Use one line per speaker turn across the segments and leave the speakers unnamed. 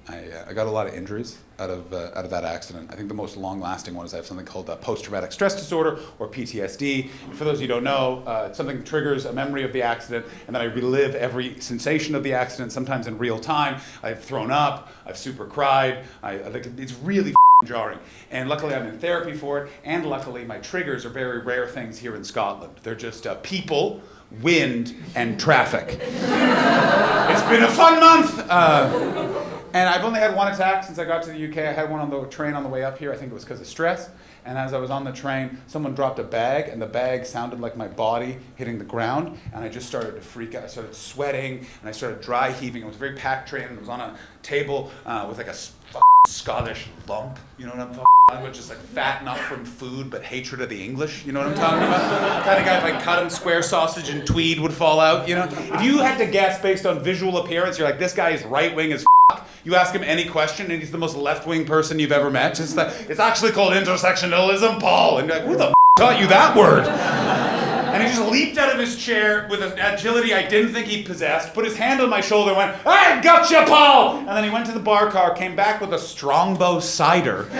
I got a lot of injuries out of that accident. I think the most long-lasting one is I have something called post-traumatic stress disorder, or PTSD. And for those of you who don't know, something triggers a memory of the accident, and then I relive every sensation of the accident, sometimes in real time. I've thrown up, I've super cried. It's really jarring. And luckily I'm in therapy for it, and luckily my triggers are very rare things here in Scotland. They're just people, wind, and traffic. It's been a fun month! And I've only had one attack since I got to the UK. I had one on the train on the way up here. I think it was because of stress. And as I was on the train, someone dropped a bag, and the bag sounded like my body hitting the ground. And I just started to freak out. I started sweating, and I started dry heaving. It was a very packed train, and it was on a table with like a Scottish lump. You know what I'm talking about? Which is like fatten up from food, but hatred of the English. You know what I'm talking about? Kind of guy, if I cut him, square sausage and tweed would fall out. You know, if you had to guess based on visual appearance, you're like, this guy is right wing as. You ask him any question, and he's the most left-wing person you've ever met. It's actually called intersectionalism, Paul. And you're like, who the taught you that word? And he just leaped out of his chair with an agility I didn't think he possessed, put his hand on my shoulder, and went, I gotcha, Paul! And then he went to the bar car, came back with a Strongbow cider, put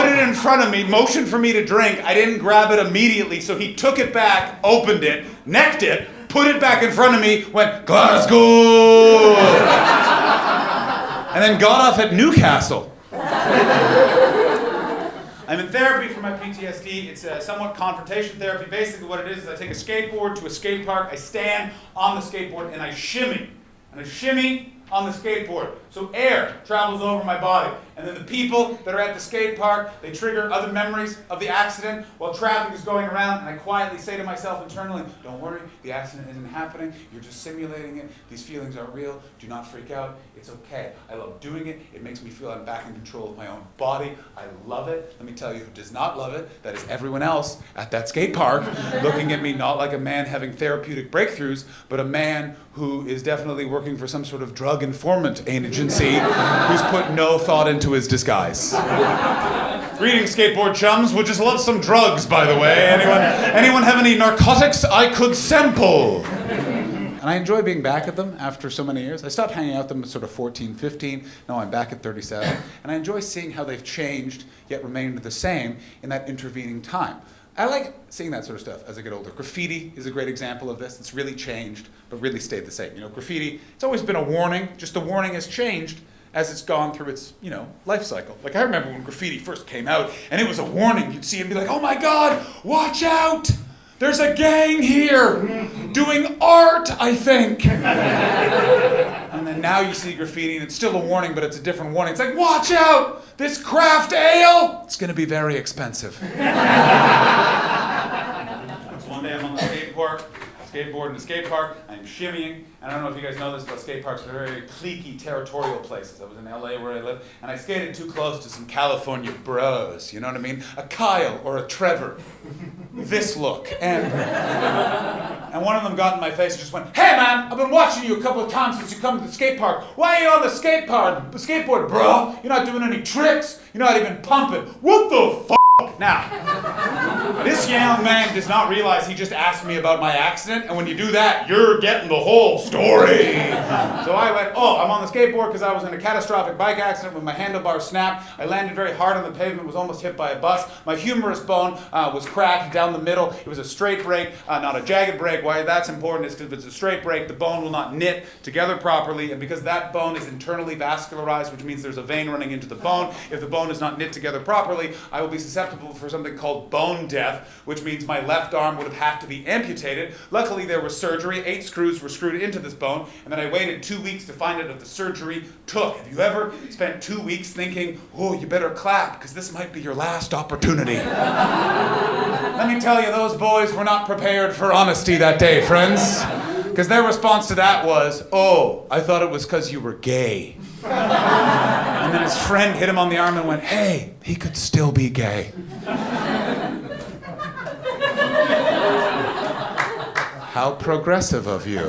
it in front of me, motioned for me to drink. I didn't grab it immediately, so he took it back, opened it, necked it, put it back in front of me, went, Glasgow! And then got off at Newcastle. I'm in therapy for my PTSD. It's a somewhat confrontation therapy. Basically what it is I take a skateboard to a skate park, I stand on the skateboard, and I shimmy. And I shimmy on the skateboard. So air travels over my body. And then the people that are at the skate park, they trigger other memories of the accident while traffic is going around, and I quietly say to myself internally, don't worry, the accident isn't happening, you're just simulating it, these feelings aren't real, do not freak out, it's okay. I love doing it, it makes me feel I'm back in control of my own body, I love it. Let me tell you who does not love it, that is everyone else at that skate park, looking at me not like a man having therapeutic breakthroughs, but a man who is definitely working for some sort of drug informant agency who's put no thought into his disguise. Greetings, skateboard chums. Would just love some drugs, by the way. Anyone have any narcotics I could sample? And I enjoy being back at them after so many years. I stopped hanging out with them at sort of 14, 15. Now I'm back at 37. And I enjoy seeing how they've changed, yet remained the same in that intervening time. I like seeing that sort of stuff as I get older. Graffiti is a great example of this. It's really changed, but really stayed the same. You know, graffiti, it's always been a warning, just the warning has changed as it's gone through its, life cycle. Like I remember when graffiti first came out, and it was a warning. You'd see it and be like, oh my God, watch out! There's a gang here doing art, I think. And then now you see graffiti, and it's still a warning, but it's a different warning. It's like, watch out! This craft ale, it's gonna be very expensive. One day I'm on the skateboard in the skate park, I'm shimmying, and I don't know if you guys know this about skate parks, they're very cliquey, territorial places. I was in LA where I live, and I skated too close to some California bros, you know what I mean? A Kyle or a Trevor. This look. And one of them got in my face and just went, hey man, I've been watching you a couple of times since you come to the skate park. Why are you on the skateboard, bro? You're not doing any tricks. You're not even pumping. What the f***? Now, this young man does not realize he just asked me about my accident, and when you do that, you're getting the whole story. So I went, I'm on the skateboard because I was in a catastrophic bike accident when my handlebar snapped. I landed very hard on the pavement, was almost hit by a bus. My humerus bone was cracked down the middle. It was a straight break, not a jagged break. Why that's important is because if it's a straight break, the bone will not knit together properly, and because that bone is internally vascularized, which means there's a vein running into the bone, if the bone is not knit together properly, I will be susceptible for something called bone death, which means my left arm would have had to be amputated. Luckily, there was surgery. 8 screws were screwed into this bone, and then I waited 2 weeks to find out if the surgery took. Have you ever spent 2 weeks thinking, oh, you better clap, because this might be your last opportunity? Let me tell you, those boys were not prepared for honesty that day, friends, because their response to that was, oh, I thought it was because you were gay. And then his friend hit him on the arm and went, hey, he could still be gay. How progressive of you.